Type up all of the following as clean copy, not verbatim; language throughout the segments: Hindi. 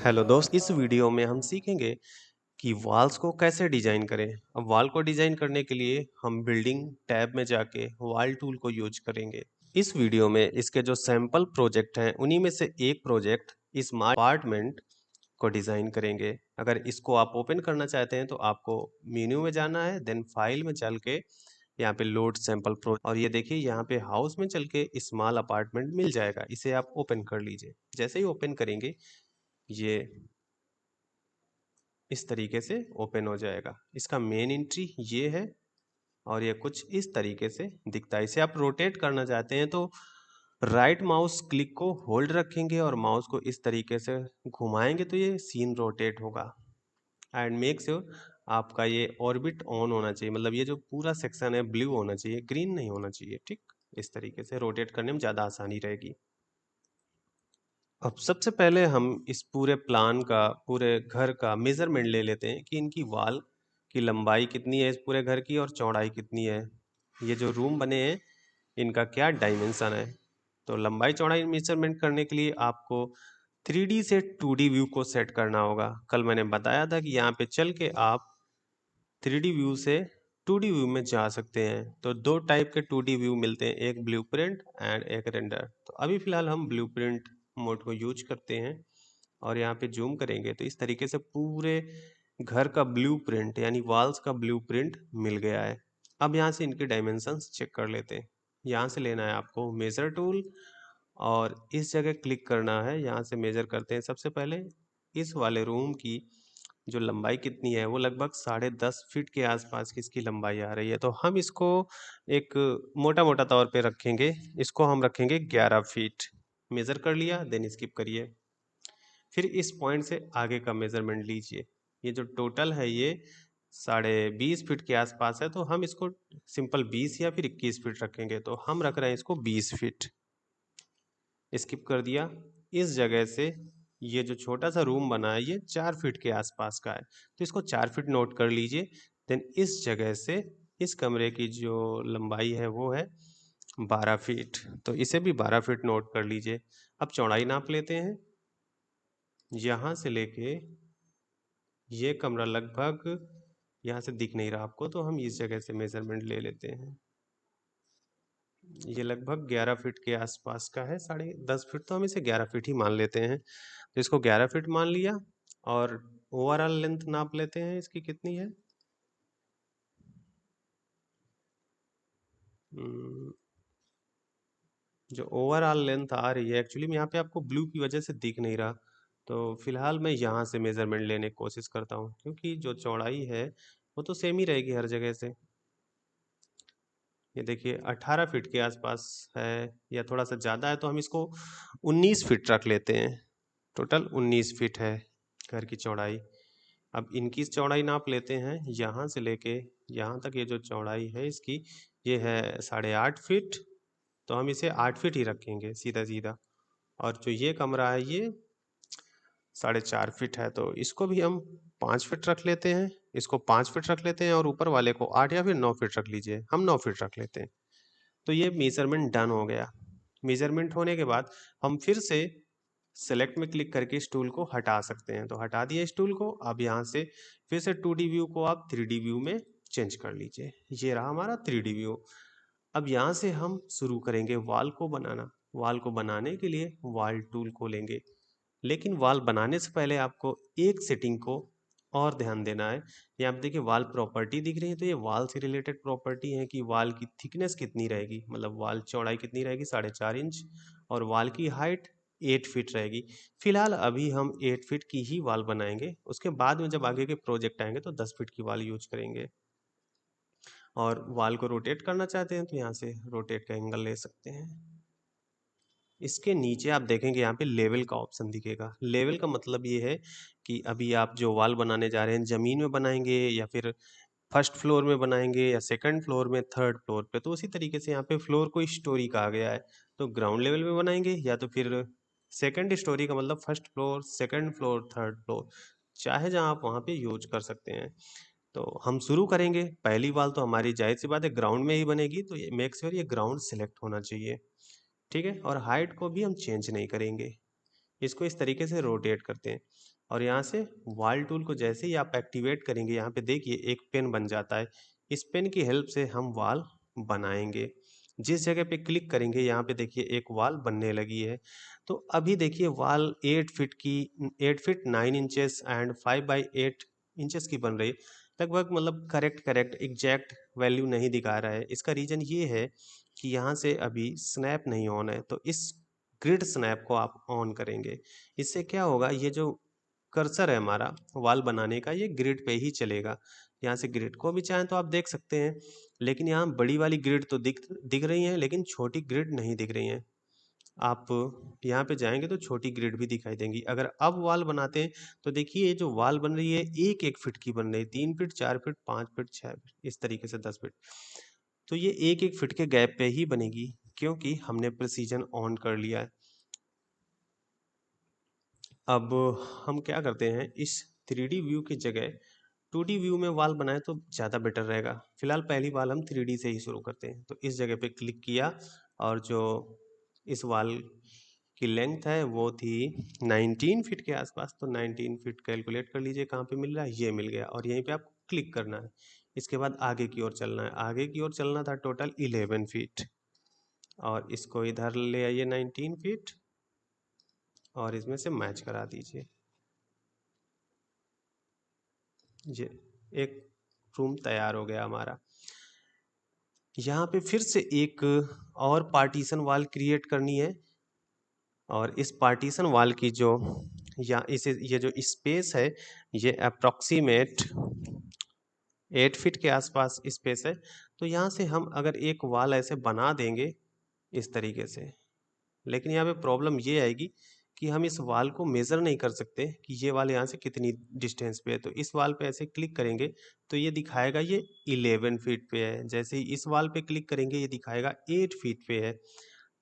हेलो दोस्त, इस वीडियो में हम सीखेंगे कि वॉल्स को कैसे डिजाइन करें। अब वॉल को डिजाइन करने के लिए हम बिल्डिंग टैब में जाके वॉल टूल को यूज करेंगे। इस वीडियो में इसके जो सैंपल प्रोजेक्ट हैं उन्हीं में से एक प्रोजेक्ट स्मार्ट अपार्टमेंट को डिजाइन करेंगे। अगर इसको आप ओपन करना चाहते हैं तो आपको मेन्यू में जाना है, देन फाइल में चल के यहाँ पे लोड सैंपल प्रो और ये देखिए यहाँ पे हाउस में चल के स्मॉल अपार्टमेंट मिल जाएगा। इसे आप ओपन कर लीजिए। जैसे ही ओपन करेंगे ये इस तरीके से ओपन हो जाएगा। इसका मेन एंट्री ये है और ये कुछ इस तरीके से दिखता है। इसे आप रोटेट करना चाहते हैं तो राइट माउस क्लिक को होल्ड रखेंगे और माउस को इस तरीके से घुमाएंगे तो ये सीन रोटेट होगा। एंड मेक श्योर आपका ये ऑर्बिट ऑन होना चाहिए, मतलब ये जो पूरा सेक्शन है ब्लू होना चाहिए, ग्रीन नहीं होना चाहिए। ठीक, इस तरीके से रोटेट करने में ज़्यादा आसानी रहेगी। अब सबसे पहले हम इस पूरे प्लान का, पूरे घर का मेजरमेंट ले लेते हैं कि इनकी वॉल की लंबाई कितनी है इस पूरे घर की और चौड़ाई कितनी है। ये जो रूम बने हैं इनका क्या डायमेंशन है। तो लंबाई चौड़ाई मेजरमेंट करने के लिए आपको 3D से 2D व्यू को सेट करना होगा। कल मैंने बताया था कि यहाँ पे चल के आप 3D व्यू से 2D व्यू में जा सकते हैं। तो दो टाइप के 2D व्यू मिलते हैं, एक ब्लूप्रिंट एंड एक रेंडर। तो अभी फिलहाल हम ब्लूप्रिंट मोड को यूज करते हैं और यहाँ पे जूम करेंगे तो इस तरीके से पूरे घर का ब्लूप्रिंट यानी वॉल्स का ब्लूप्रिंट मिल गया है। अब यहाँ से इनके डायमेंशंस चेक कर लेते हैं। यहाँ से लेना है आपको मेजर टूल और इस जगह क्लिक करना है। यहाँ से मेजर करते हैं। सबसे पहले इस वाले रूम की जो लंबाई कितनी है वो लगभग 10.5 फीट के आसपास की इसकी लंबाई आ रही है। तो हम इसको एक मोटा मोटा तौर पे रखेंगे, इसको हम रखेंगे 11 फीट। मेजर कर लिया, देन स्किप करिए। फिर इस पॉइंट से आगे का मेजरमेंट लीजिए। ये जो टोटल है ये 20.5 फीट के आसपास है, तो हम इसको सिंपल 20 या फिर 21 फीट रखेंगे। तो हम रख रहे हैं इसको 20 फीट। स्किप कर दिया। इस जगह से ये जो छोटा सा रूम बना है ये 4 फीट के आसपास का है, तो इसको 4 फीट नोट कर लीजिए। देन इस जगह से इस कमरे की जो लंबाई है वो है 12 फीट, तो इसे भी 12 फीट नोट कर लीजिए। अब चौड़ाई नाप लेते हैं। यहाँ से लेके ये कमरा लगभग, यहाँ से दिख नहीं रहा आपको तो हम इस जगह से मेजरमेंट ले लेते हैं। ये लगभग 11 फीट के आसपास का है, 10.5 फीट, तो हम इसे 11 फीट ही मान लेते हैं। तो इसको 11 फीट मान लिया और ओवरऑल लेंथ नाप लेते हैं इसकी कितनी है। हम्म, जो ओवरऑल लेंथ आ रही है, एक्चुअली में यहाँ पे आपको ब्लू की वजह से दिख नहीं रहा, तो फिलहाल मैं यहाँ से मेजरमेंट लेने की कोशिश करता हूँ क्योंकि जो चौड़ाई है वो तो सेम ही रहेगी हर जगह से। ये देखिए 18 फीट के आसपास है या थोड़ा सा ज़्यादा है, तो हम इसको 19 फीट रख लेते हैं। टोटल 19 फीट है घर की चौड़ाई। अब इनकी चौड़ाई नाप लेते हैं। यहाँ से लेके यहाँ तक ये जो चौड़ाई है इसकी, ये है 8.5 फीट, तो हम इसे 8 फीट ही रखेंगे सीधा सीधा। और जो ये कमरा है ये 4.5 फीट है, तो इसको भी हम 5 फीट रख लेते हैं। इसको 5 फीट रख लेते हैं और ऊपर वाले को 8 या फिर 9 फीट रख लीजिए। हम 9 फीट रख लेते हैं। तो ये मेजरमेंट डन हो गया। मेजरमेंट होने के बाद हम फिर से सेलेक्ट में क्लिक करके इस टूल को हटा सकते हैं। तो हटा दिया इस टूल को। अब यहाँ से फिर से 2D व्यू को आप 3D व्यू में चेंज कर लीजिए। ये रहा हमारा 3D व्यू। अब यहाँ से हम शुरू करेंगे वॉल को बनाना। वॉल को बनाने के लिए वॉल टूल को लेंगे, लेकिन वॉल बनाने से पहले आपको एक सेटिंग को और ध्यान देना है। ये आप देखिए वॉल प्रॉपर्टी दिख रही है, तो ये वॉल से रिलेटेड प्रॉपर्टी है कि वॉल की थिकनेस कितनी रहेगी, मतलब वॉल चौड़ाई कितनी रहेगी 4.5 इंच, और वॉल की हाइट 8 फीट रहेगी। फिलहाल अभी हम 8 फीट की ही वॉल बनाएंगे, उसके बाद में जब आगे के प्रोजेक्ट आएंगे तो 10 फीट की वॉल यूज करेंगे। और वॉल को रोटेट करना चाहते हैं तो यहाँ से रोटेट का एंगल ले सकते हैं। इसके नीचे आप देखेंगे यहाँ पे लेवल का ऑप्शन दिखेगा। लेवल का मतलब ये है कि अभी आप जो वॉल बनाने जा रहे हैं ज़मीन में बनाएंगे या फिर फर्स्ट फ्लोर में बनाएंगे या सेकंड फ्लोर में, थर्ड फ्लोर पे। तो उसी तरीके से यहाँ पे फ्लोर को स्टोरी कहा गया है। तो ग्राउंड लेवल में बनाएंगे या तो फिर सेकंड स्टोरी का मतलब first floor, second floor, third floor, चाहे जहाँ आप वहाँ पे यूज कर सकते हैं। तो हम शुरू करेंगे। पहली वॉल तो हमारी जाहिर सी बात है ग्राउंड में ही बनेगी, तो ये मेक श्योर ये ग्राउंड सिलेक्ट होना चाहिए। ठीक है, और हाइट को भी हम चेंज नहीं करेंगे। इसको इस तरीके से रोटेट करते हैं। और यहाँ से वॉल टूल को जैसे ही आप एक्टिवेट करेंगे, यहाँ पे देखिए एक पेन बन जाता है। इस पेन की हेल्प से हम वॉल बनाएंगे। जिस जगह पे क्लिक करेंगे यहाँ पे देखिए एक वॉल बनने लगी है। तो अभी देखिए वॉल 8 फीट की 8 feet 9 inches and 5 by 8 inches की बन रही है। लगभग मतलब करेक्ट एग्जैक्ट वैल्यू नहीं दिखा रहा है। इसका रीज़न ये है कि यहाँ से अभी स्नैप नहीं ऑन है, तो इस ग्रिड स्नैप को आप ऑन करेंगे। इससे क्या होगा, ये जो कर्सर है हमारा वॉल बनाने का, ये ग्रिड पे ही चलेगा। यहाँ से ग्रिड को भी चाहें तो आप देख सकते हैं, लेकिन यहाँ बड़ी वाली ग्रिड तो दिख रही है, लेकिन छोटी ग्रिड नहीं दिख रही है। आप यहाँ पे जाएंगे तो छोटी ग्रिड भी दिखाई देंगी। अगर अब वॉल बनाते हैं तो देखिए ये जो वॉल बन रही है एक एक फीट की बन रही है, 3 फीट 4 फीट 5 फीट 6 फीट इस तरीके से 10 फीट। तो ये एक एक फीट के गैप पे ही बनेगी, क्योंकि हमने प्रिसीजन ऑन कर लिया है। अब हम क्या करते हैं, इस 3D व्यू की जगह 2D व्यू में वॉल बनाए तो ज़्यादा बेटर रहेगा। फिलहाल पहली वॉल हम 3D से ही शुरू करते हैं। तो इस जगह पे क्लिक किया और जो इस वॉल की लेंथ है वो थी 19 फीट के आसपास। तो 19 फीट कैलकुलेट कर लीजिए कहाँ पे मिल रहा है, ये मिल गया। और यहीं पे आपको क्लिक करना है। इसके बाद आगे की ओर चलना है। आगे की ओर चलना था टोटल 11 फीट, और इसको इधर ले आइए 19 फीट और इसमें से मैच करा दीजिए। ये एक रूम तैयार हो गया हमारा। यहाँ पे फिर से एक और पार्टीशन वॉल क्रिएट करनी है, और इस पार्टीशन वॉल की जो या इसे ये जो स्पेस है ये अप्रॉक्सीमेट 8 फीट के आसपास स्पेस है। तो यहाँ से हम अगर एक वॉल ऐसे बना देंगे इस तरीके से, लेकिन यहाँ पे प्रॉब्लम ये आएगी कि हम इस वाल को मेज़र नहीं कर सकते कि ये वाल यहाँ से कितनी डिस्टेंस पे है। तो इस वाल पे ऐसे क्लिक करेंगे तो ये दिखाएगा ये 11 फीट पे है। जैसे ही इस वाल पे क्लिक करेंगे ये दिखाएगा 8 फीट पे है।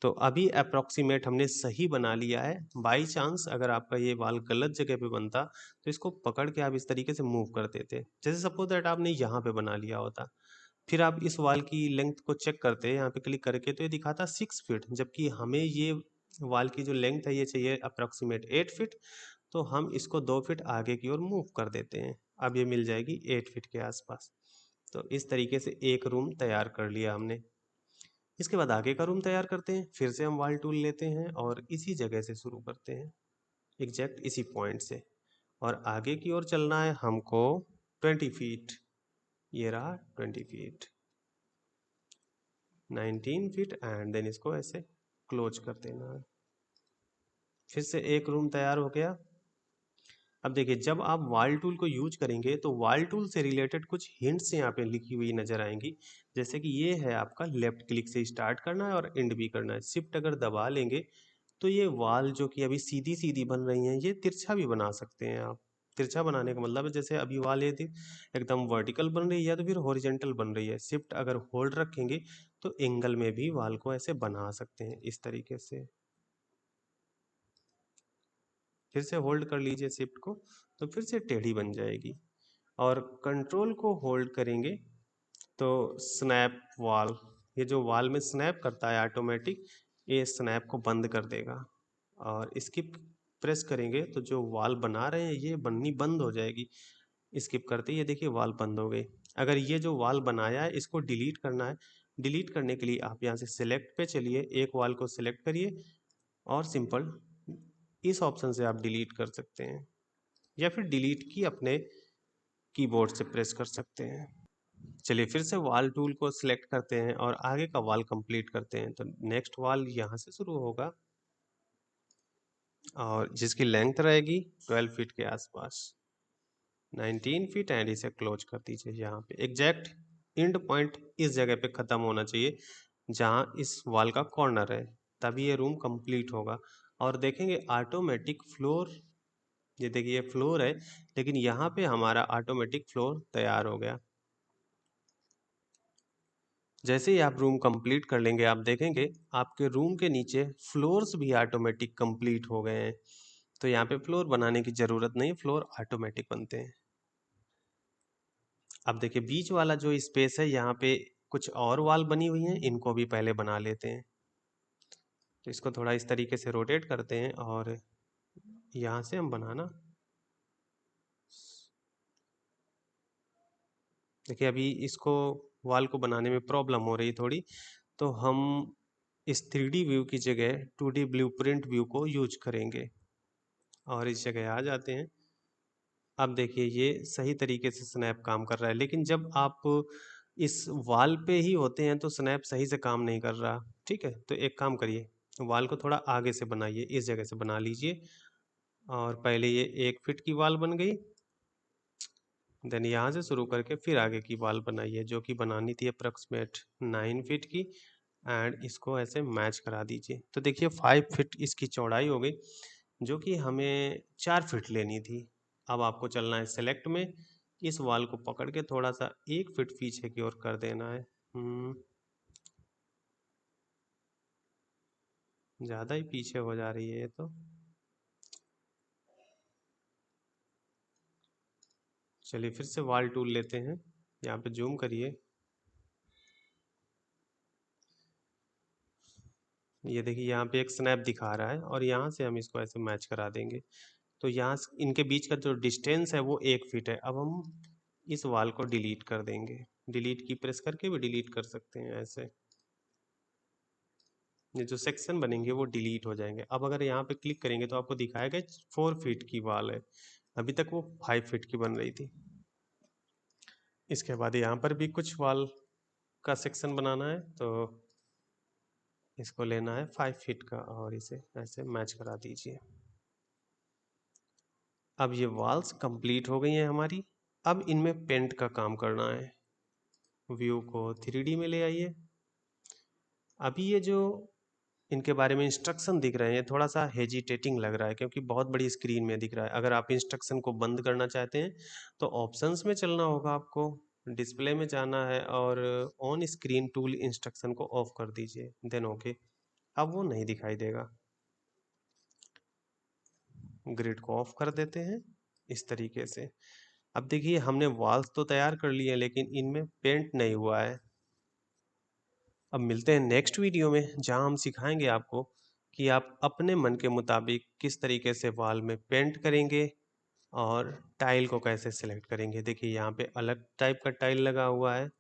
तो अभी अप्रॉक्सीमेट हमने सही बना लिया है। बाई चांस अगर आपका ये वाल गलत जगह पे बनता तो इसको पकड़ के आप इस तरीके से मूव कर देते। जैसे सपोज दैट आपने यहाँ पे बना लिया होता, फिर आप इस वाल की लेंथ को चेक करते हैं यहाँ पे क्लिक करके, तो ये दिखाता 6 फीट, जबकि हमें ये वाल की जो लेंथ है ये चाहिए अप्रॉक्सीमेट 8 फीट। तो हम इसको 2 फीट आगे की ओर मूव कर देते हैं। अब ये मिल जाएगी 8 फीट के आसपास। तो इस तरीके से एक रूम तैयार कर लिया हमने। इसके बाद आगे का रूम तैयार करते हैं। फिर से हम वॉल टूल लेते हैं और इसी जगह से शुरू करते हैं, एग्जैक्ट इसी पॉइंट से। और आगे की ओर चलना है हमको 20 फीट। ये रहा 20 फीट, 19 फीट एंड देन इसको ऐसे क्लोज कर देना है। फिर से एक रूम तैयार हो गया। अब देखिए जब आप वॉल टूल को यूज करेंगे तो वॉल टूल से रिलेटेड कुछ हिंट्स यहाँ पे लिखी हुई नजर आएंगी। जैसे कि ये है आपका लेफ्ट क्लिक से स्टार्ट करना है और एंड भी करना है। शिफ्ट अगर दबा लेंगे तो ये वॉल जो कि अभी सीधी सीधी बन रही हैं ये तिरछा भी बना सकते हैं आप। तिरछा बनाने का मतलब है जैसे अभी वॉल ये थी एकदम वर्टिकल बन रही है तो फिर हॉरिजेंटल बन रही है। शिफ्ट अगर होल्ड रखेंगे तो एंगल में भी वॉल को ऐसे बना सकते हैं इस तरीके से। फिर से होल्ड कर लीजिए शिफ्ट को, तो फिर से टेढ़ी बन जाएगी। और कंट्रोल को होल्ड करेंगे तो स्नैप वॉल, ये जो वॉल में स्नैप करता है ऑटोमेटिक, ये स्नैप को बंद कर देगा। और स्किप प्रेस करेंगे तो जो वॉल बना रहे हैं ये बननी बंद हो जाएगी। स्किप करते ही ये देखिए वॉल बंद हो गई। अगर ये जो वॉल बनाया है इसको डिलीट करना है, डिलीट करने के लिए आप यहाँ से सिलेक्ट पे चलिए, एक वॉल को सिलेक्ट करिए और सिंपल इस ऑप्शन से आप डिलीट कर सकते हैं, या फिर डिलीट की अपने कीबोर्ड से प्रेस कर सकते हैं। चलिए फिर से वॉल टूल को सिलेक्ट करते हैं और आगे का वॉल कंप्लीट करते हैं। तो नेक्स्ट वॉल यहाँ से शुरू होगा और जिसकी लेंथ रहेगी 12 फीट के आसपास, 19 फीट एंड इसे क्लोज कर दीजिए। यहाँ पे एग्जैक्ट एंड पॉइंट इस जगह पे ख़त्म होना चाहिए जहाँ इस वॉल का कॉर्नर है, तभी ये रूम कंप्लीट होगा। और देखेंगे ऑटोमेटिक फ्लोर, ये देखिए ये फ्लोर है लेकिन यहाँ पे हमारा ऑटोमेटिक फ्लोर तैयार हो गया। जैसे ही आप रूम कंप्लीट कर लेंगे आप देखेंगे आपके रूम के नीचे फ्लोर्स भी ऑटोमेटिक कंप्लीट हो गए हैं। तो यहाँ पे फ्लोर बनाने की ज़रूरत नहीं, फ्लोर ऑटोमेटिक बनते हैं। अब देखिए बीच वाला जो स्पेस है यहाँ पे कुछ और वॉल बनी हुई हैं, इनको भी पहले बना लेते हैं। तो इसको थोड़ा इस तरीके से रोटेट करते हैं और यहाँ से हम बनाना देखिए अभी इसको वॉल को बनाने में प्रॉब्लम हो रही थोड़ी, तो हम इस 3D व्यू की जगह 2D ब्लूप्रिंट व्यू को यूज करेंगे और इस जगह आ जाते हैं। अब देखिए ये सही तरीके से स्नैप काम कर रहा है, लेकिन जब आप इस वॉल पे ही होते हैं तो स्नैप सही से काम नहीं कर रहा। ठीक है, तो एक काम करिए, वॉल को थोड़ा आगे से बनाइए, इस जगह से बना लीजिए। और पहले ये 1 फीट की वॉल बन गई, देन यहाँ से शुरू करके फिर आगे की वॉल बनाइए जो कि बनानी थी अप्रॉक्सीमेट 9 फीट की, एंड इसको ऐसे मैच करा दीजिए। तो देखिए 5 फीट इसकी चौड़ाई हो गई, जो कि हमें 4 फीट लेनी थी। अब आपको चलना है सेलेक्ट में, इस वॉल को पकड़ के थोड़ा सा 1 फीट पीछे की ओर कर देना है। ज़्यादा ही पीछे हो जा रही है ये तो। चलिए फिर से वॉल टूल लेते हैं, यहाँ पे जूम करिए। ये देखिए यहाँ पे एक स्नैप दिखा रहा है और यहाँ से हम इसको ऐसे मैच करा देंगे। तो यहाँ इनके बीच का जो डिस्टेंस है वो 1 फीट है। अब हम इस वॉल को डिलीट कर देंगे, डिलीट की प्रेस करके भी डिलीट कर सकते हैं ऐसे। ये जो सेक्शन बनेंगे वो डिलीट हो जाएंगे। अब अगर यहाँ पे क्लिक करेंगे तो आपको दिखाएगा 4 फीट की वॉल है, अभी तक वो 5 फीट की बन रही थी। इसके बाद यहाँ पर भी कुछ वॉल का सेक्शन बनाना है, तो इसको लेना है 5 फीट का और इसे ऐसे मैच करा दीजिए। अब ये वॉल्स कंप्लीट हो गई हैं हमारी। अब इनमें पेंट का काम करना है। व्यू को 3D में ले आइए। अभी ये जो इनके बारे में इंस्ट्रक्शन दिख रहे हैं थोड़ा सा हेजिटेटिंग लग रहा है, क्योंकि बहुत बड़ी स्क्रीन में दिख रहा है। अगर आप इंस्ट्रक्शन को बंद करना चाहते हैं तो ऑप्शंस में चलना होगा आपको, डिस्प्ले में जाना है और ऑन स्क्रीन टूल इंस्ट्रक्शन को ऑफ कर दीजिए, देन ओके। अब वो नहीं दिखाई देगा। ग्रिड को ऑफ कर देते हैं इस तरीके से। अब देखिए हमने वॉल्स तो तैयार कर लिए हैं, लेकिन इनमें पेंट नहीं हुआ है। अब मिलते हैं नेक्स्ट वीडियो में, जहां हम सिखाएंगे आपको कि आप अपने मन के मुताबिक किस तरीके से वॉल में पेंट करेंगे और टाइल को कैसे सिलेक्ट करेंगे। देखिए यहाँ पे अलग टाइप का टाइल लगा हुआ है,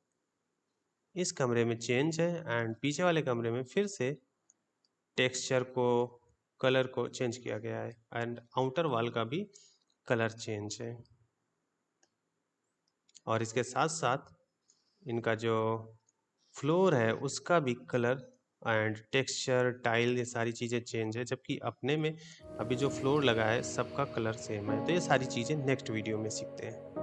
इस कमरे में चेंज है, एंड पीछे वाले कमरे में फिर से टेक्सचर को, कलर को चेंज किया गया है, एंड आउटर वॉल का भी कलर चेंज है। और इसके साथ साथ इनका जो फ्लोर है उसका भी कलर एंड टेक्सचर, टाइल, ये सारी चीज़ें चेंज है, जबकि अपने में अभी जो फ्लोर लगा है सबका कलर सेम है। तो ये सारी चीज़ें नेक्स्ट वीडियो में सीखते हैं।